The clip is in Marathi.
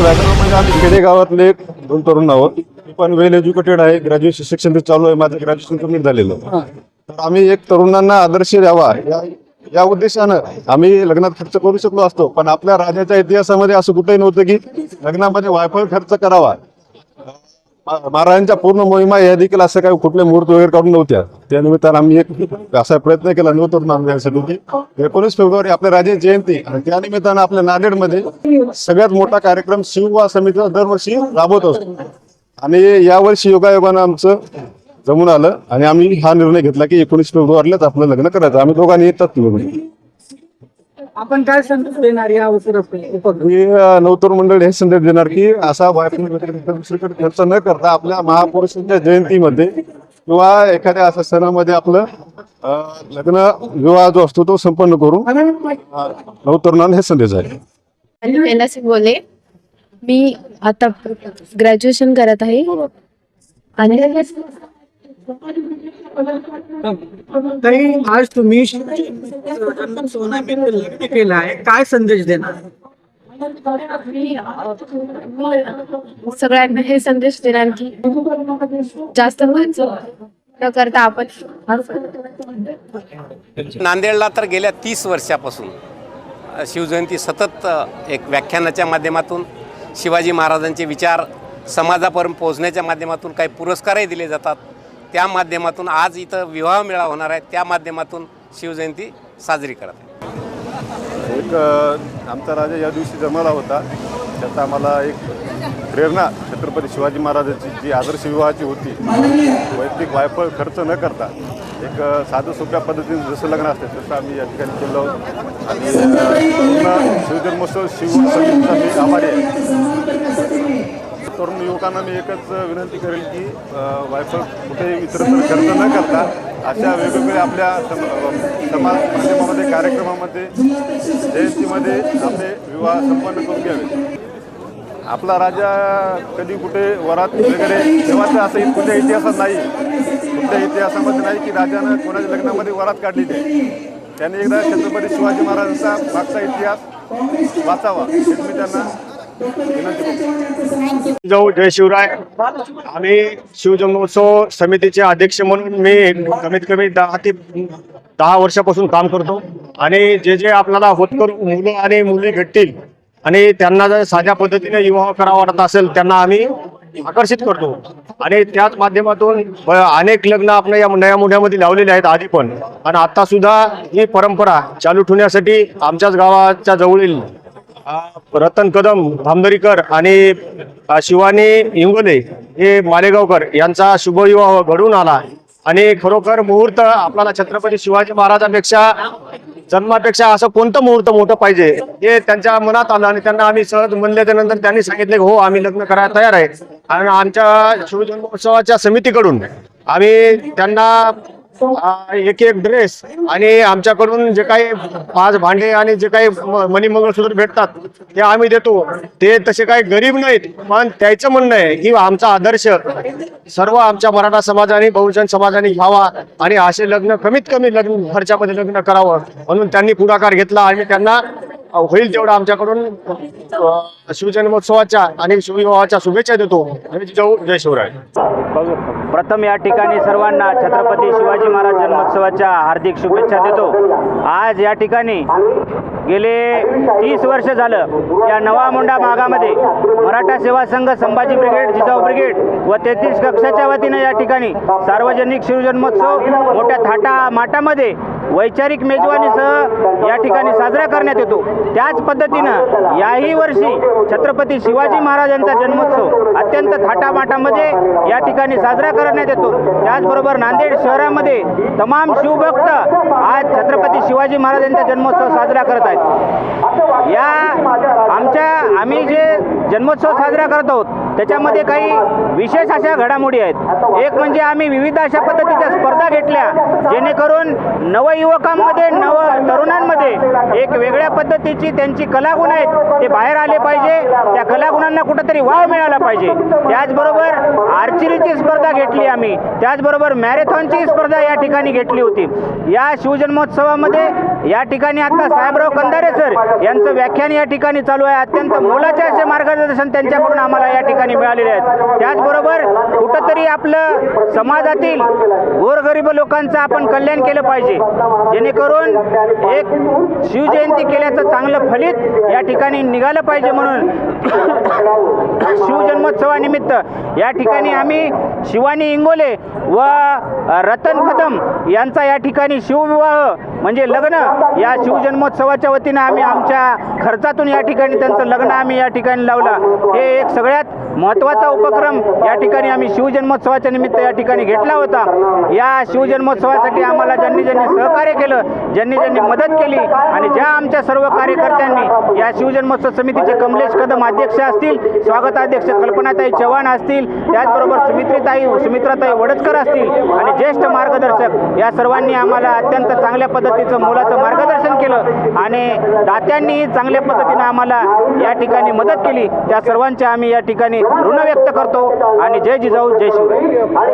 बॅकग्राऊंडमध्ये आम्ही खेडेगावातले एक 2 तरुण आहोत. मी पण वेल एज्युकेटेड आहे. ग्रॅज्युएशन शिक्षण चालू आहे. माझं ग्रॅज्युएशन कंप्लीट झालेलं. तर आम्ही एक तरुणांना आदर्श द्यावा या उद्देशानं आम्ही लग्नात खर्च करू शकलो असतो, पण आपल्या राज्याच्या इतिहासामध्ये असं कुठेही नव्हतं की लग्नामध्ये वायफळ खर्च करावा. महाराजांच्या पूर्ण मोहिमा या देखील असं काही कुठले मुहूर्त वगैरे काढून नव्हत्या. त्यानिमित्तानं आम्ही एक असा प्रयत्न केला नवतरुण आणण्यासाठी की 19 फेब्रुवारी आपल्या राजे जयंती आणि त्यानिमित्तानं आपल्या नांदेडमध्ये सगळ्यात मोठा कार्यक्रम शिवविवाह समितीचा दरवर्षी राबवत असतो. आणि यावर्षी योगायोगानं आमचं जमून आलं आणि आम्ही हा निर्णय घेतला की 19 फेब्रुवारीलाच आपलं लग्न करायचं. आम्ही दोघांनी येतात आपण काय संदेश देणार या नवतरुण मंडळ हे संदेश देणार की असा दुसरीकडे खर्च न करता आपल्या महापुरुषांच्या जयंतीमध्ये किंवा एखाद्या अशा सणामध्ये आपलं लग्न विवाह जो असतो तो संपन्न करू. नवतरुणांना हे संदेश आहे. बोले मी आता ग्रॅज्युएशन करत आहे आणि आज तुम्ही लग्न केलं आहे, काय संदेश देणार? सगळ्यांना हे संदेश देणार की जास्त खर्च न करता आपण नांदेडला तर गेल्या 30 वर्षापासून शिवजयंती सतत एक व्याख्यानाच्या माध्यमातून शिवाजी महाराजांचे विचार समाजापर्यंत पोहोचण्याच्या माध्यमातून काही पुरस्कारही दिले जातात. त्या माध्यमातून आज इथं विवाह मेळा होणार आहे, त्या माध्यमातून शिवजयंती साजरी करत आहे. एक आमचा राजा या दिवशी जन्मला होता, त्याचा आम्हाला एक प्रेरणा छत्रपती शिवाजी महाराजांची जी आदर्श विवाहाची होती, वैयक्तिक वायफळ खर्च न करता एक साधं सोप्या पद्धतीने जसं लग्न असते तसं आम्ही या ठिकाणी केलं. आणि पूर्ण शिवजन्मोत्सव समितीचा मी आभारी आहे. तरुण युवकांना मी एकच विनंती करेल की वायफळ कुठेही इतरत्र खर्च न करता अशा वेगवेगळ्या आपल्या समाज माध्यमामध्ये कार्यक्रमामध्ये जयंतीमध्ये आपले विवाह संपन्न करून घ्यावे. आपला राजा कधी कुठे वरात वगैरे तेव्हाचं असं कुठल्या इतिहासात नाही, कुठल्या इतिहासामध्ये नाही की राजानं कोणाच्या लग्नामध्ये वरात काढलेली आहे. त्यांनी एकदा छत्रपती शिवाजी महाराजांचा मागचा इतिहास वाचावा हेच मी त्यांना जय शिवराय. आम्ही शिवजन्मोत्सव समितीचे अध्यक्ष म्हणून मी कमीत कमी 10 ते 10 वर्षापासून काम करतो. आणि जे आपल्याला होतकरू मुलं आणि मुली भेटतील आणि त्यांना जर साध्या पद्धतीने विवाह करावा वाटत असेल त्यांना आम्ही आकर्षित करतो. आणि त्याच माध्यमातून अनेक लग्न आपल्या या नया मुंढ्यामध्ये लावलेले आहेत आधी पण, आणि आता सुद्धा ही परंपरा चालू ठेवण्यासाठी आमच्याच गावाच्या जवळील रतन कदम धामदरीकर आणि शिवानी इंगोले हे मालेगावकर यांचा शुभविवाह घडून आला. आणि खरोखर मुहूर्त आपल्याला छत्रपती शिवाजी महाराजांपेक्षा जन्मापेक्षा असं कोणतं मुहूर्त मोठं पाहिजे हे त्यांच्या मनात आलं. आणि त्यांना आम्ही सहज म्हणल्याच्या नंतर त्यांनी सांगितले हो आम्ही लग्न करायला तयार आहे. आणि आमच्या शिवजन्मोत्सवाच्या समितीकडून आम्ही त्यांना एक ड्रेस आणि आमच्याकडून जे काही 5 भांडे आणि जे काही मणी मंगळसूत्र भेटतात ते आम्ही देतो. ते तसे काही गरीब नाहीत, पण त्याचं म्हणणं आहे की आमचा आदर्श सर्व आमच्या मराठा समाजाने बहुजन समाजाने घ्यावा आणि असे लग्न कमीत कमी लग्न खर्चामध्ये लग्न करावं म्हणून त्यांनी पुढाकार घेतला. आणि त्यांना होईल तेवढं आमच्याकडून शिवजन्मोत्सवाच्या आणि शिवविवाहाच्या शुभेच्छा देतो. जय शिवराय. प्रथम या ठिकाणी सर्वांना छत्रपती शिवाजी महाराज जन्मोत्सवाच्या हार्दिक शुभेच्छा देतो. आज या ठिकाणी गेले 30 वर्ष झालं या नवा मुंडा भागामध्ये मराठा सेवा संघ संभाजी ब्रिगेड, जिजाऊ ब्रिगेड व 33 कक्षाच्या वतीनं या ठिकाणी सार्वजनिक शिवजन्मोत्सव मोठ्या थाटा माटामध्ये वैचारिक मेजवानीसह या ठिकाणी साजरा करण्यात येतो. त्याच पद्धतीनं याही वर्षी छत्रपती शिवाजी महाराजांचा जन्मोत्सव अत्यंत थाटामाटामध्ये या ठिकाणी साजरा करण्यात येतो. त्याचबरोबर नांदेड शहरामध्ये तमाम शिवभक्त आज छत्रपती शिवाजी महाराजांचा जन्मोत्सव साजरा करत आहेत. या आम्ही जे जन्मोत्सव साजरा करत आहोत त्याच्यामध्ये काही विशेष अशा घडामोडी आहेत. एक म्हणजे आम्ही विविध अशा पद्धतीच्या स्पर्धा घेतल्या जेणेकरून नवयुवकांमध्ये तरुणांमध्ये एक वेगळ्या पद्धतीची त्यांची कलागुण आहेत ते बाहेर आले पाहिजे. त्या कलागुणांना कुठंतरी वाव मिळाला पाहिजे. त्याचबरोबर आर्चरीची स्पर्धा घेतली आम्ही, त्याचबरोबर मॅरेथॉनची स्पर्धा या ठिकाणी घेतली होती. या शिवजन्मोत्सवामध्ये या ठिकाणी आता साहेबराव कंधारे सर यांचं व्याख्यान या ठिकाणी चालू आहे. अत्यंत मोलाचे असे मार्गदर्शन त्यांच्याकडून आम्हाला या ठिकाणी मिळालेले आहेत. त्याचबरोबर कुठंतरी आपलं समाजातील गोरगरीब लोकांचं आपण कल्याण केलं पाहिजे, जेणेकरून एक शिवजयंती केल्याचं चांगलं फलित या ठिकाणी निघालं पाहिजे. म्हणून शिवजन्मोत्सवानिमित्त या ठिकाणी आम्ही शिवानी इंगोले व रतन कदम यांचा या ठिकाणी शिवविवाह म्हणजे लग्न या शिवजन्मोत्सवाच्या वतीनं आम्ही आमच्या खर्चातून या ठिकाणी त्यांचं लग्न आम्ही या ठिकाणी लावलं. हे एक सगळ्यात महत्त्वाचा उपक्रम या ठिकाणी आम्ही शिवजन्मोत्सवाच्या निमित्त या ठिकाणी घेतला होता. या शिवजन्मोत्सवासाठी आम्हाला ज्यांनी ज्यांनी सहकार्य केलं, ज्यांनी ज्यांनी मदत केली आणि ज्या आमच्या सर्व कार्यकर्त्यांनी या शिवजन्मोत्सव समितीचे कमलेश कदम अध्यक्ष असतील, स्वागताध्यक्ष कल्पनाताई चव्हाण असतील, त्याचबरोबर सुमित्राताई वडचकर असतील आणि ज्येष्ठ मार्गदर्शक या सर्वांनी आम्हाला अत्यंत चांगल्या पद्धतीचं मोलाचं मार्गदर्शन केलं आणि दात्यांनीही चांगल्या पद्धतीनं आम्हाला या ठिकाणी मदत केली. त्या सर्वांचे आम्ही या ठिकाणी ऋण व्यक्त करतो आणि जय जिजाऊ जय शिवराय.